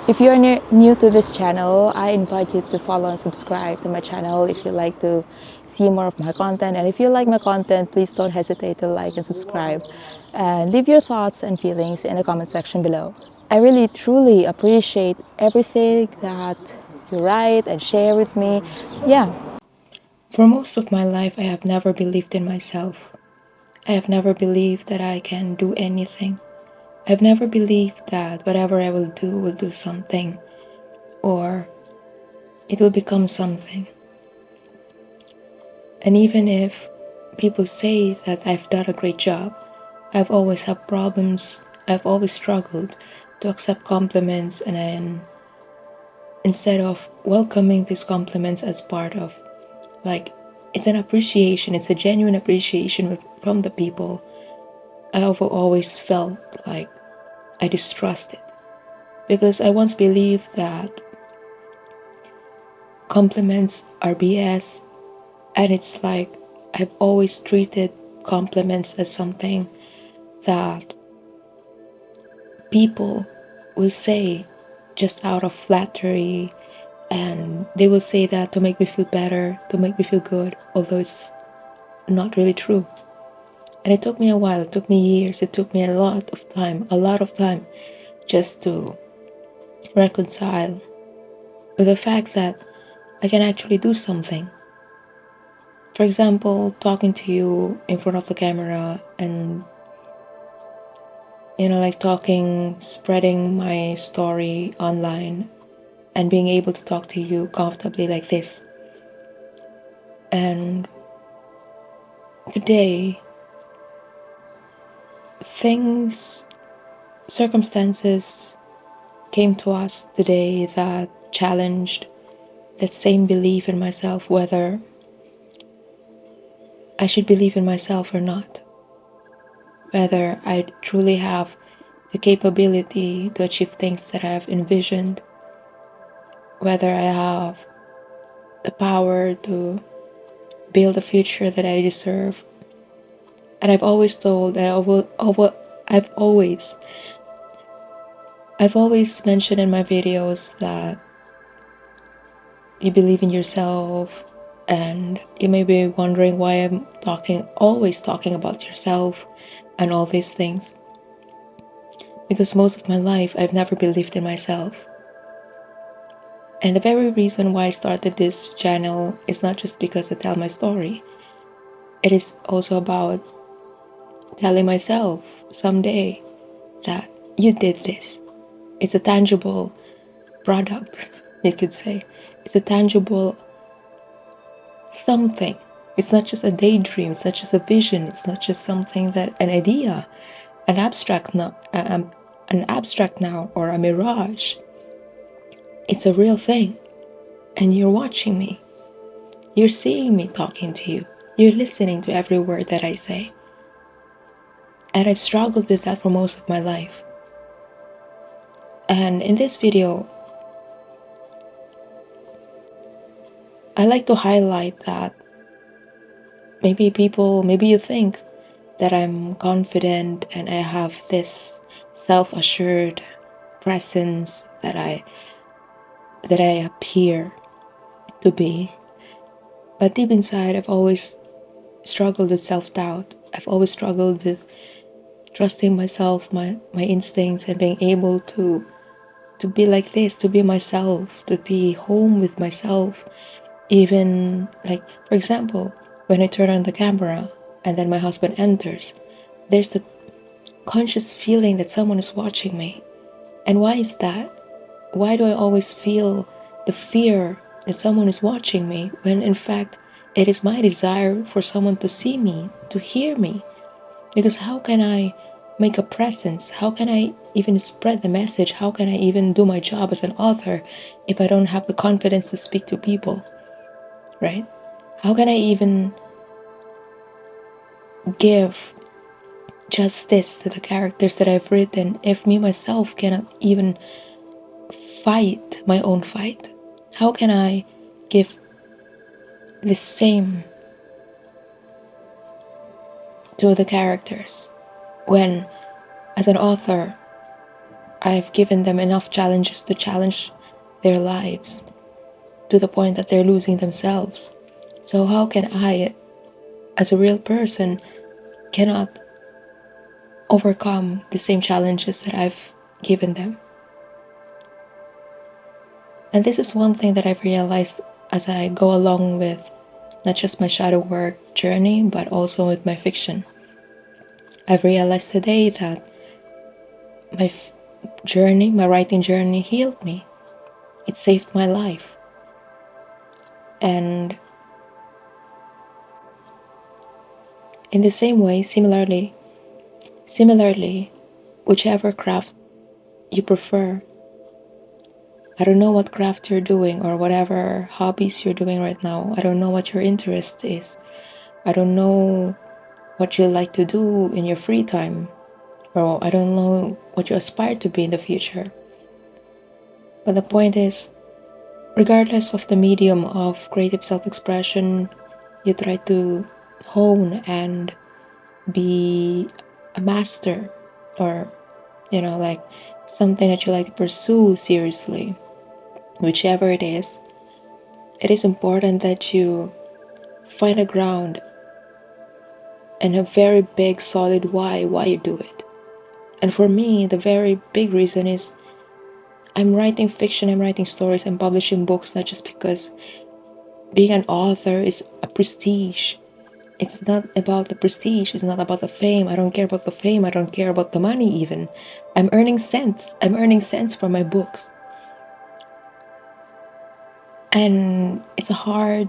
If you're new to this channel, I invite you to follow and subscribe to my channel if you like to see more of my content. And if you like my content, please don't hesitate to like and subscribe. And leave your thoughts and feelings in the comment section below. I really truly appreciate everything that you write and share with me. Yeah. For most of my life, I have never believed in myself. I have never believed that I can do anything. I've never believed that whatever I will do something, or it will become something. And even if people say that I've done a great job, I've always had problems. I've always struggled to accept compliments, and then instead of welcoming these compliments as part of, like, it's an appreciation, it's a genuine appreciation from the people, I've always felt like I distrust it. Because I once believed that compliments are BS, and it's like I've always treated compliments as something that people will say just out of flattery, and they will say that to make me feel better, to make me feel good, although it's not really true. And it took me a while, it took me years, it took me a lot of time just to reconcile with the fact that I can actually do something. For example, talking to you in front of the camera and, like talking, spreading my story online and being able to talk to you comfortably like this. And today, circumstances came to us today that challenged that same belief in myself, whether I should believe in myself or not, whether I truly have the capability to achieve things that I have envisioned, whether I have the power to build a future that I deserve. And I've always told that I've always mentioned in my videos that you believe in yourself, and you may be wondering why I'm always talking about yourself and all these things. Because most of my life, I've never believed in myself. And the very reason why I started this channel is not just because I tell my story. It is also about telling myself someday that you did this. It's a tangible product, you could say. It's a tangible something. It's not just a daydream, it's not just a vision, it's not just something that an idea, an abstract now, or a mirage. It's a real thing. And you're watching me. You're seeing me talking to you. You're listening to every word that I say. And I've struggled with that for most of my life. And in this video, I like to highlight that maybe you think that I'm confident and I have this self-assured presence that I appear to be. But deep inside, I've always struggled with self-doubt. I've always struggled with trusting myself, my instincts, and being able to be like this, to be myself, to be home with myself. Even, like, for example, when I turn on the camera and then my husband enters, there's the conscious feeling that someone is watching me. And why is that? Why do I always feel the fear that someone is watching me, when in fact it is my desire for someone to see me, to hear me? Because how can I make a presence? How can I even spread the message? How can I even do my job as an author if I don't have the confidence to speak to people, right? How can I even give justice to the characters that I've written if me myself cannot even fight my own fight? How can I give the same to the characters when, as an author, I've given them enough challenges to challenge their lives to the point that they're losing themselves. So how can I, as a real person, cannot overcome the same challenges that I've given them? And this is one thing that I've realized as I go along with not just my shadow work journey, but also with my fiction. I've realized today that my journey, my writing journey, healed me. It saved my life. And in the same way, similarly, whichever craft you prefer, I don't know what craft you're doing or whatever hobbies you're doing right now. I don't know what your interest is. I don't know what you like to do in your free time. Or I don't know what you aspire to be in the future. But the point is, regardless of the medium of creative self-expression you try to hone and be a master, or like something that you like to pursue seriously, whichever it is important that you find a ground and a very big solid why you do it. And for me, the very big reason is I'm writing fiction, I'm writing stories, I'm publishing books not just because being an author is a prestige. It's not about the prestige, it's not about the fame. I don't care about the fame, I don't care about the money even. I'm earning cents. I'm earning cents from my books. And it's a hard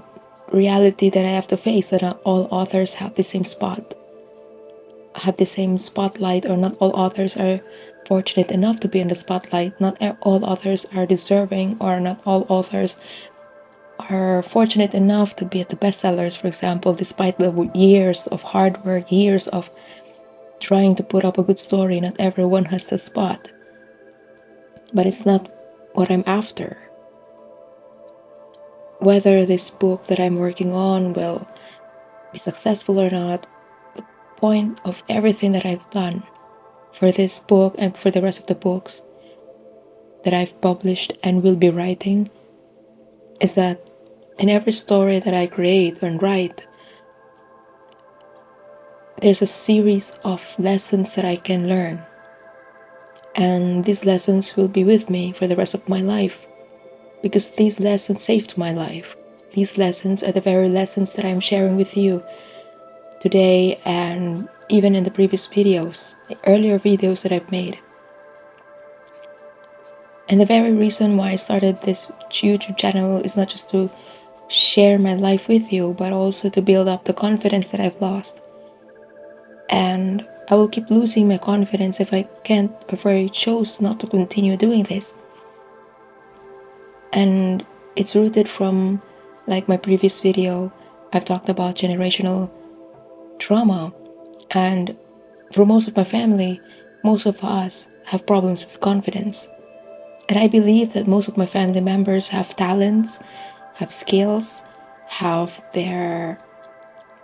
reality that I have to face, that not all authors have the same spotlight, or not all authors are fortunate enough to be in the spotlight. Not all authors are deserving, or not all authors are fortunate enough to be at the bestsellers, for example, despite the years of hard work, years of trying to put up a good story. Not everyone has the spot. But it's not what I'm after. Whether this book that I'm working on will be successful or not, the point of everything that I've done for this book and for the rest of the books that I've published and will be writing is that in every story that I create and write, there's a series of lessons that I can learn. And these lessons will be with me for the rest of my life, because these lessons saved my life. These lessons are the very lessons that I'm sharing with you today, and even in the previous videos, the earlier videos that I've made. And the very reason why I started this YouTube channel is not just to share my life with you, but also to build up the confidence that I've lost. And I will keep losing my confidence if I chose not to continue doing this. And it's rooted from, like my previous video, I've talked about generational trauma. And for most of my family, most of us have problems with confidence. And I believe that most of my family members have talents, have skills, have their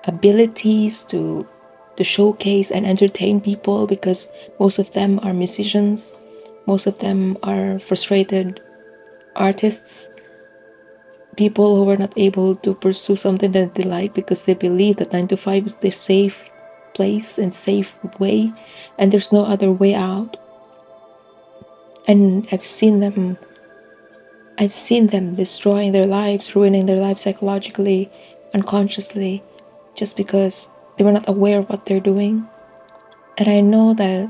abilities to showcase and entertain people, because most of them are musicians, most of them are frustrated artists, people who are not able to pursue something that they like because they believe that 9 to 5 is the safe place and safe way, and there's no other way out. And I've seen them destroying their lives, ruining their lives psychologically, unconsciously, just because they were not aware of what they're doing. And I know that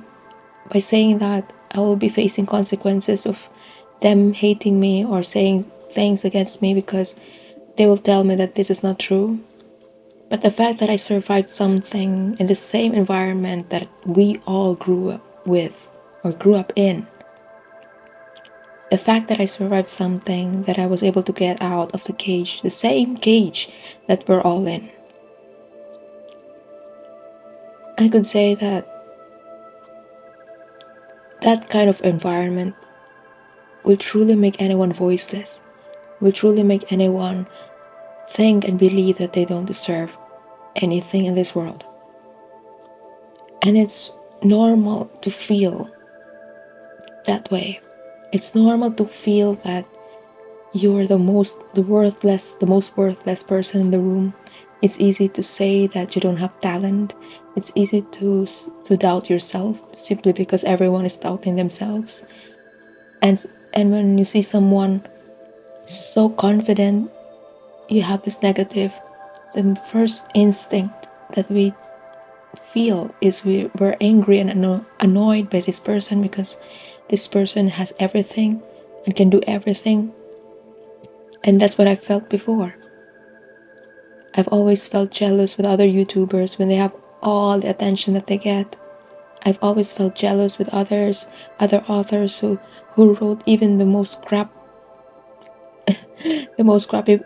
by saying that, I will be facing consequences of them hating me or saying things against me, because they will tell me that this is not true. But the fact that I survived something in the same environment that we all grew up with or grew up in, the fact that I survived something, that I was able to get out of the cage, the same cage that we're all in, I could say that that kind of environment will truly make anyone voiceless, will truly make anyone think and believe that they don't deserve anything in this world. And it's normal to feel that way. It's normal to feel that you're the most worthless person in the room. It's easy to say that you don't have talent. It's easy to doubt yourself simply because everyone is doubting themselves. And and when you see someone so confident, you have this negative. The first instinct that we feel is we're angry and annoyed by this person because this person has everything and can do everything. And that's what I felt before. I've always felt jealous with other YouTubers when they have all the attention that they get. I've always felt jealous with other authors who wrote even the most crappy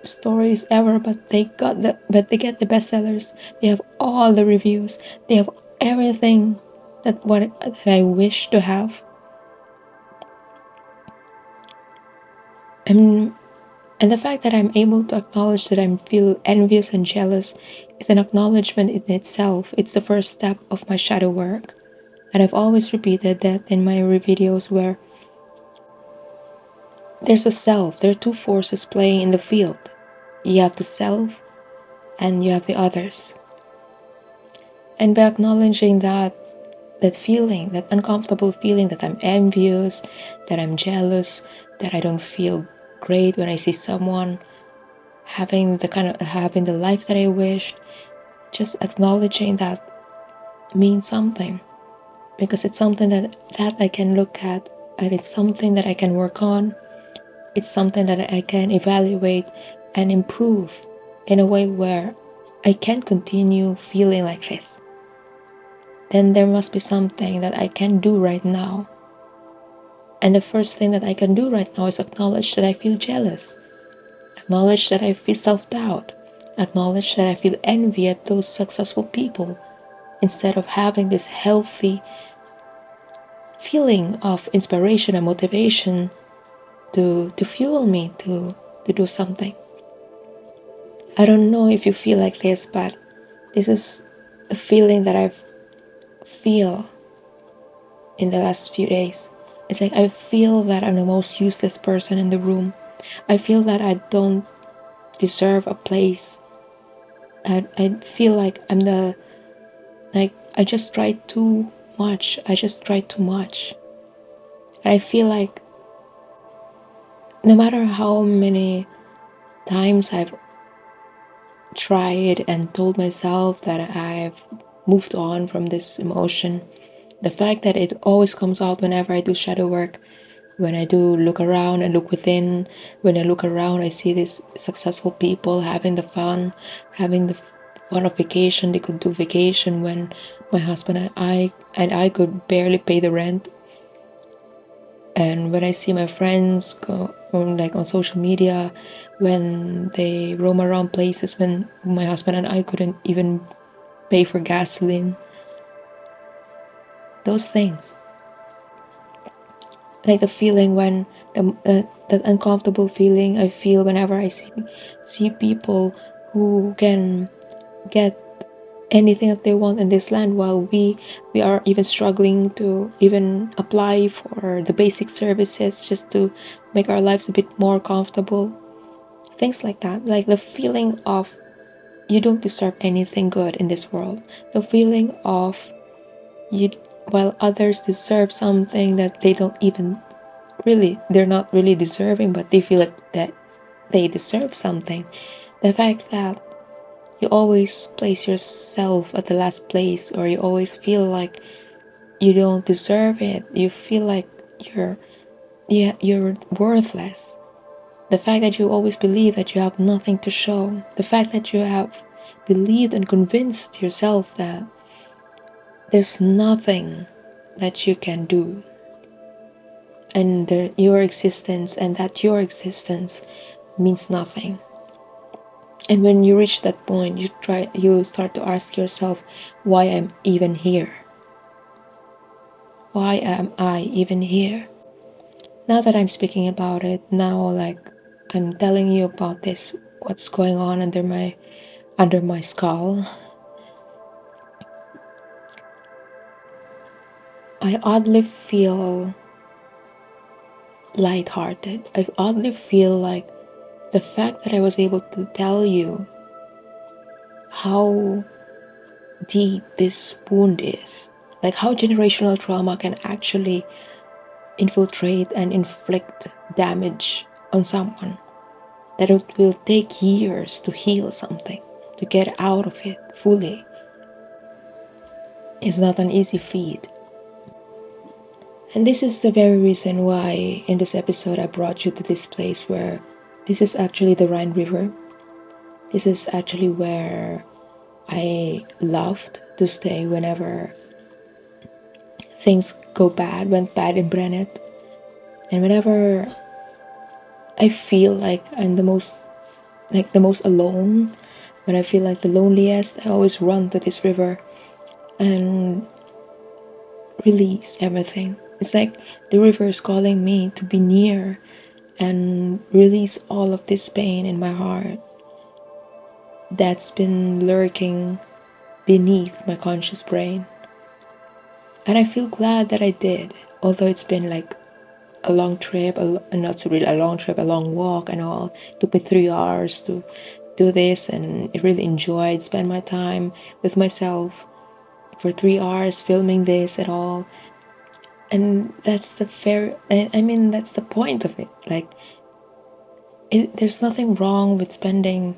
stories ever, but they get the bestsellers. They have all the reviews. They have everything that I wish to have. And and the fact that I'm able to acknowledge that I feel envious and jealous is an acknowledgement in itself. It's the first step of my shadow work. And I've always repeated that in my videos where there's a self, there are two forces playing in the field. You have the self and you have the others. And by acknowledging that feeling, that uncomfortable feeling that I'm envious, that I'm jealous, that I don't feel great when I see someone having the life that I wished, just acknowledging that means something because it's something that I can look at and it's something that I can work on. It's something that I can evaluate and improve in a way where I can continue feeling like this. Then there must be something that I can do right now. And the first thing that I can do right now is acknowledge that I feel jealous, acknowledge that I feel self doubt, acknowledge that I feel envy at those successful people instead of having this healthy feeling of inspiration and motivation to fuel me to do something. I don't know if you feel like this, but this is a feeling that I feel in the last few days. It's like I feel that I'm the most useless person in the room. I feel that I don't deserve a place. I feel like I just tried too much. I just tried too much. And I feel like no matter how many times I've tried and told myself that I've moved on from this emotion, the fact that it always comes out whenever I do shadow work, when I do look around and look within, when I look around, I see these successful people having the fun of vacation. They could do vacation when my husband and I could barely pay the rent. And when I see my friends go on social media, when they roam around places when my husband and I couldn't even pay for gasoline, those things, like the feeling when that uncomfortable feeling I feel whenever I see people who can get anything that they want in this land while we are even struggling to even apply for the basic services just to make our lives a bit more comfortable. Things like that, like the feeling of you don't deserve anything good in this world, the feeling of you while others deserve something that they don't even they're not really deserving, but they feel like that they deserve something. The fact that you always place yourself at the last place, or you always feel like you don't deserve it, you feel like you're worthless. The fact that you always believe that you have nothing to show, the fact that you have believed and convinced yourself that there's nothing that you can do, and your existence, and that your existence means nothing. And when you reach that point, you start to ask yourself, why I'm even here? Why am I even here? Now that I'm speaking about it, now like I'm telling you about this, what's going on under my skull, I oddly feel lighthearted. I oddly feel like the fact that I was able to tell you how deep this wound is, like how generational trauma can actually infiltrate and inflict damage on someone, that it will take years to heal something, to get out of it fully, is not an easy feat. And this is the very reason why in this episode I brought you to this place where this is actually the Rhine River. This is actually where I loved to stay whenever things went bad in Brennet. And whenever I feel like I'm the most alone, when I feel like the loneliest, I always run to this river and release everything. It's like the river is calling me to be near and release all of this pain in my heart that's been lurking beneath my conscious brain. And I feel glad that I did, although it's been like a long trip, not so really a long trip, a long walk and all. It took me 3 hours to do this, and I really enjoyed spend my time with myself for 3 hours filming this and all. And that's that's the point of it. Like, there's nothing wrong with spending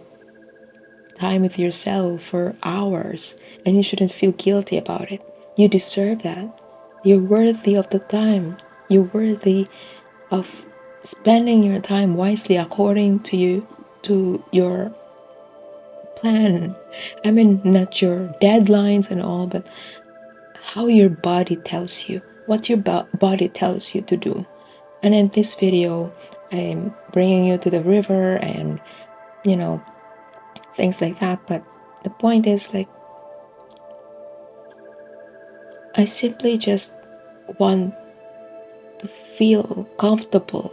time with yourself for hours, and you shouldn't feel guilty about it. You deserve that. You're worthy of the time. You're worthy of spending your time wisely according to your plan. I mean, not your deadlines and all, but how your body tells you, what your body tells you to do. And in this video, I'm bringing you to the river and, things like that. But the point is, like, I simply just want to feel comfortable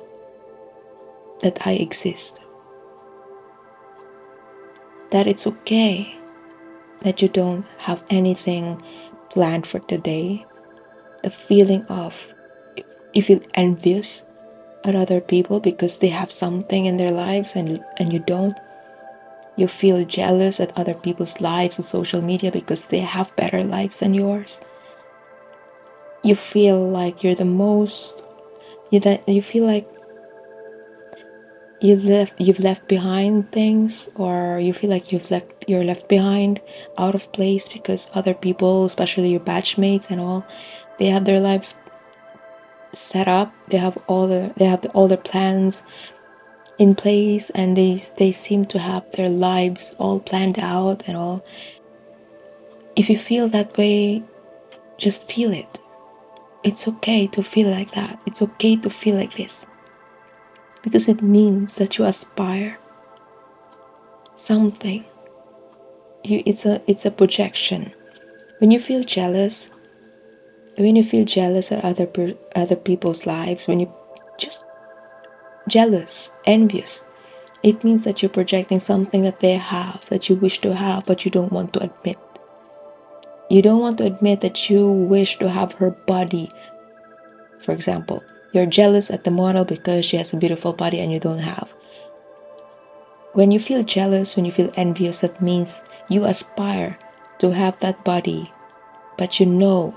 that I exist. That it's okay that you don't have anything planned for today. The feeling of you feel envious at other people because they have something in their lives and you don't. You feel jealous at other people's lives on social media because they have better lives than yours. You feel like you're the most, you feel like you've left behind things, or you feel like you're left behind, out of place, because other people, especially your batchmates and all, they have their lives set up, they have all their plans in place, and they seem to have their lives all planned out and all. If you feel that way, just feel it. It's okay to feel like that. It's okay to feel like this, because it means that you aspire something. It's a projection. When you feel jealous, at other people's lives, when you just jealous, envious, it means that you're projecting something that they have, that you wish to have, but you don't want to admit. You don't want to admit that you wish to have her body. For example, you're jealous at the model because she has a beautiful body and you don't have. When you feel jealous, when you feel envious, that means you aspire to have that body, but you know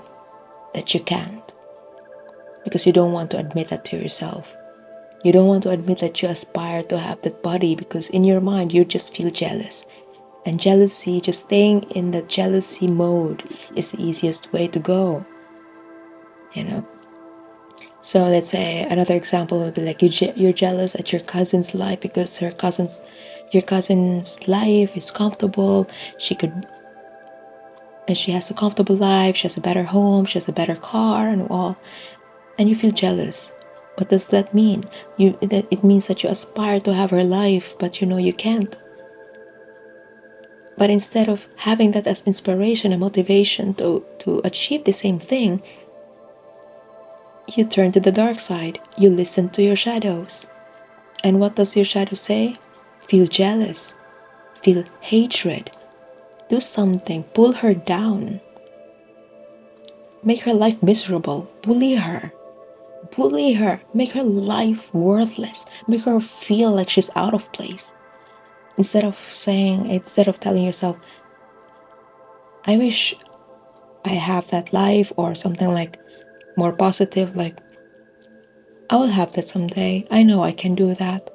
that you can't, because you don't want to admit that to yourself. You don't want to admit that you aspire to have that body, because in your mind you just feel jealous. And jealousy, just staying in the jealousy mode, is the easiest way to go. So let's say another example would be like you're jealous at your cousin's life because your cousin's life is comfortable. She has a comfortable life. She has a better home. She has a better car and all, and you feel jealous. What does that mean? It means that you aspire to have her life, but you know you can't. But instead of having that as inspiration and motivation to achieve the same thing, you turn to the dark side. You listen to your shadows. And what does your shadow say? Feel jealous. Feel hatred. Do something. Pull her down. Make her life miserable. Bully her. bully her, make her life worthless, make her feel like she's out of place. Instead of telling yourself, I wish I have that life, or something like more positive, like I will have that someday. I know I can do that.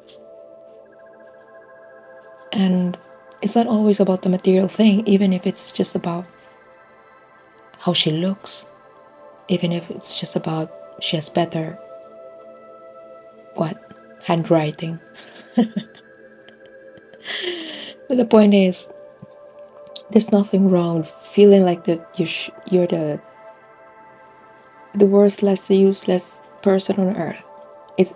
And it's not always about the material thing, even if it's just about how she looks, even if it's just about she has better what handwriting. But the point is, there's nothing wrong with feeling like that you're the worthless, useless person on earth. It's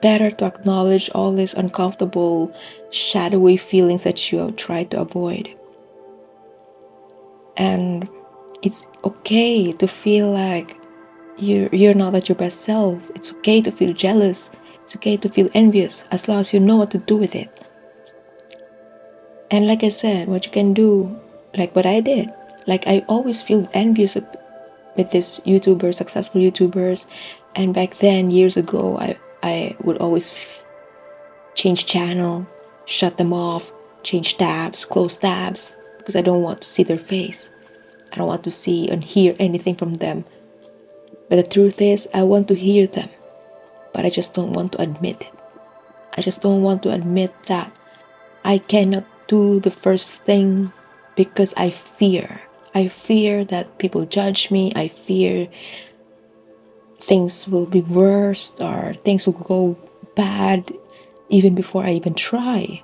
better to acknowledge all these uncomfortable, shadowy feelings that you have tried to avoid. And it's okay to feel like you're not at your best self. It's okay to feel jealous. It's okay to feel envious, as long as you know what to do with it. And like I said, what you can do, like what I did, like I always feel envious with these YouTubers, successful YouTubers. And back then, years ago, I would always change channel, shut them off, change tabs, close tabs, because I don't want to see their face. I don't want to see and hear anything from them. But the truth is, I want to hear them, but I just don't want to admit it. I just don't want to admit that I cannot do the first thing because I fear. I fear that people judge me. I fear things will be worse, or things will go bad even before I even try.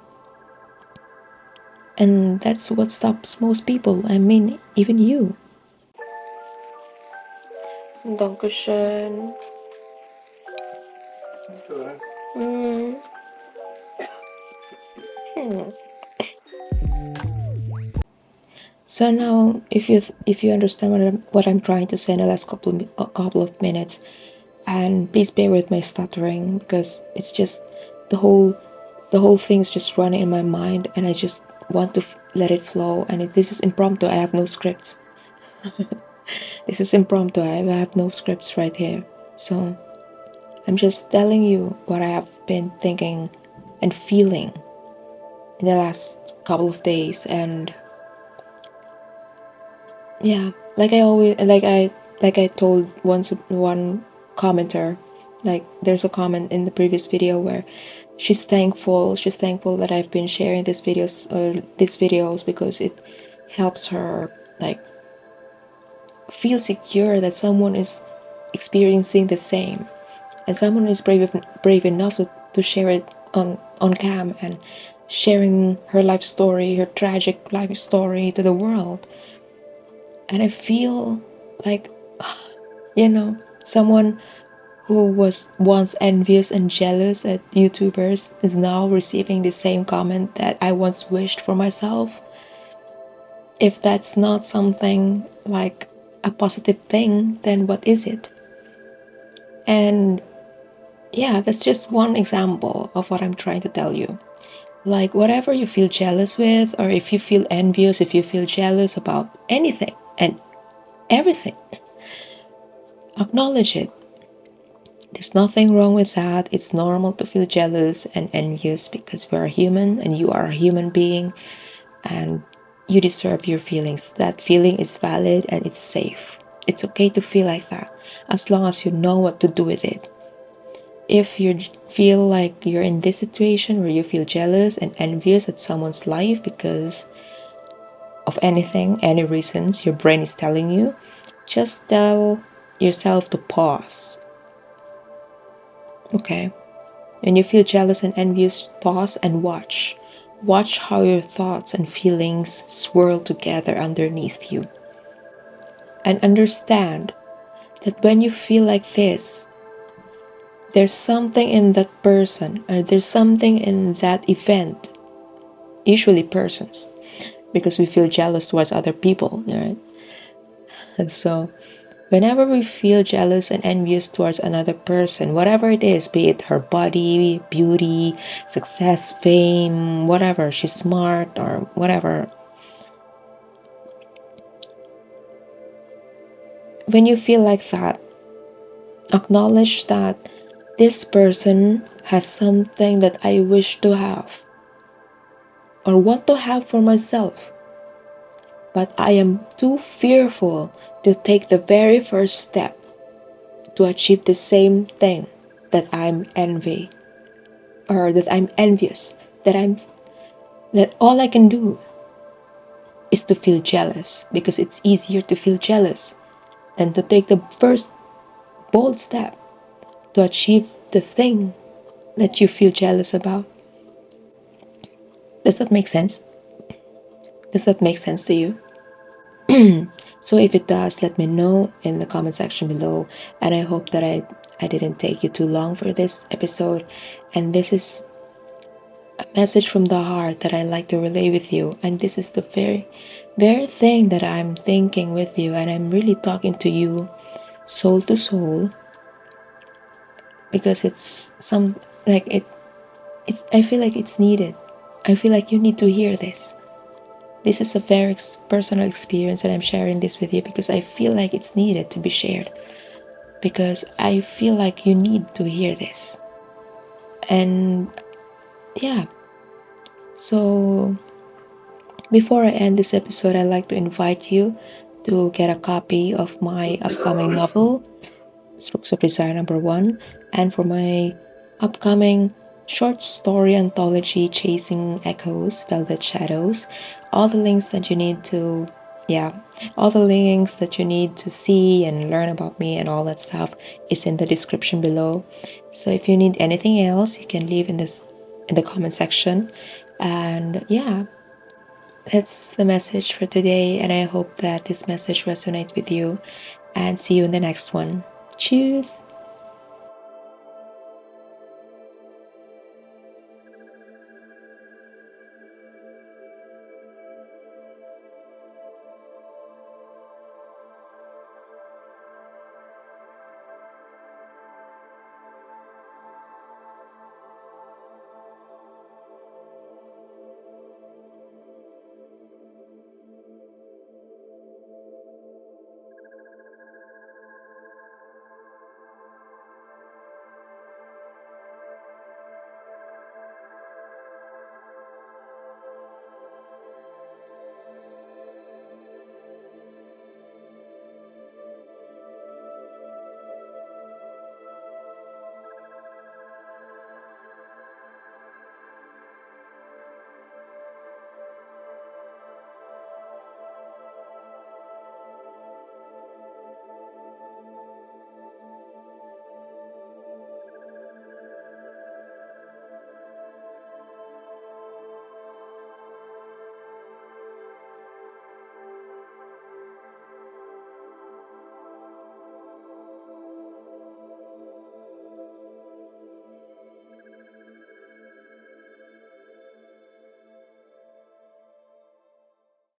And that's what stops most people. I mean, even you. Dankeschön. Mm. So now, if you understand what I'm trying to say in the last couple of minutes, and please bear with my stuttering, because it's just the whole thing's just running in my mind, and I just want to let it flow. And this is impromptu. I have no scripts. This is impromptu. I have no scripts right here. So I'm just telling you what I have been thinking and feeling in the last couple of days. And yeah, like I told one commenter, like there's a comment in the previous video where she's thankful that I've been sharing these videos because it helps her like feel secure that someone is experiencing the same, and someone is brave enough to share it on cam, and sharing her life story, her tragic life story, to the world. And I feel like, someone who was once envious and jealous at YouTubers is now receiving the same comment that I once wished for myself. If that's not something like a positive thing, then what is it? And yeah, that's just one example of what I'm trying to tell you. Like, whatever you feel jealous with, or if you feel envious, if you feel jealous about anything and everything, acknowledge it. There's nothing wrong with that. It's normal to feel jealous and envious, because we're human and you are a human being, and you deserve your feelings. That feeling is valid and it's safe. It's okay to feel like that, as long as you know what to do with it. If you feel like you're in this situation where you feel jealous and envious at someone's life because of anything, any reasons your brain is telling you, just tell yourself to pause. Okay? When you feel jealous and envious, pause and watch. Watch how your thoughts and feelings swirl together underneath you. And understand that when you feel like this, there's something in that person, or there's something in that event, usually persons, because we feel jealous towards other people, right? And so whenever we feel jealous and envious towards another person, whatever it is, be it her body, beauty, success, fame, whatever, she's smart or whatever, when you feel like that, Acknowledge that this person has something that I wish to have or want to have for myself, but I am too fearful to take the very first step to achieve the same thing that I'm envy or that I'm envious, that all I can do is to feel jealous because it's easier to feel jealous than to take the first bold step to achieve the thing that you feel jealous about. Does that make sense? Does that make sense to you? So if it does, let me know in the comment section below. And I hope that I didn't take you too long for this episode. And this is a message from the heart that I like to relay with you. And this is the very thing that I'm thinking with you. And I'm really talking to you soul to soul because it's some like it's I feel like it's needed. I feel like you need to hear this. This is a very personal experience, and I'm sharing this with you because I feel like it's needed to be shared. Because I feel like you need to hear this. And yeah, so before I end this episode, I'd like to invite you to get a copy of my upcoming novel, Strokes of Desire #1, and for my upcoming short story anthology, Chasing Echoes, Velvet Shadows. All the links that you need to, yeah, all the links that you need to see and learn about me and all that stuff is in the description below. So if you need anything else, you can leave in the comment section. And yeah, that's the message for today, and I hope that this message resonates with you. And see you in the next one. Cheers!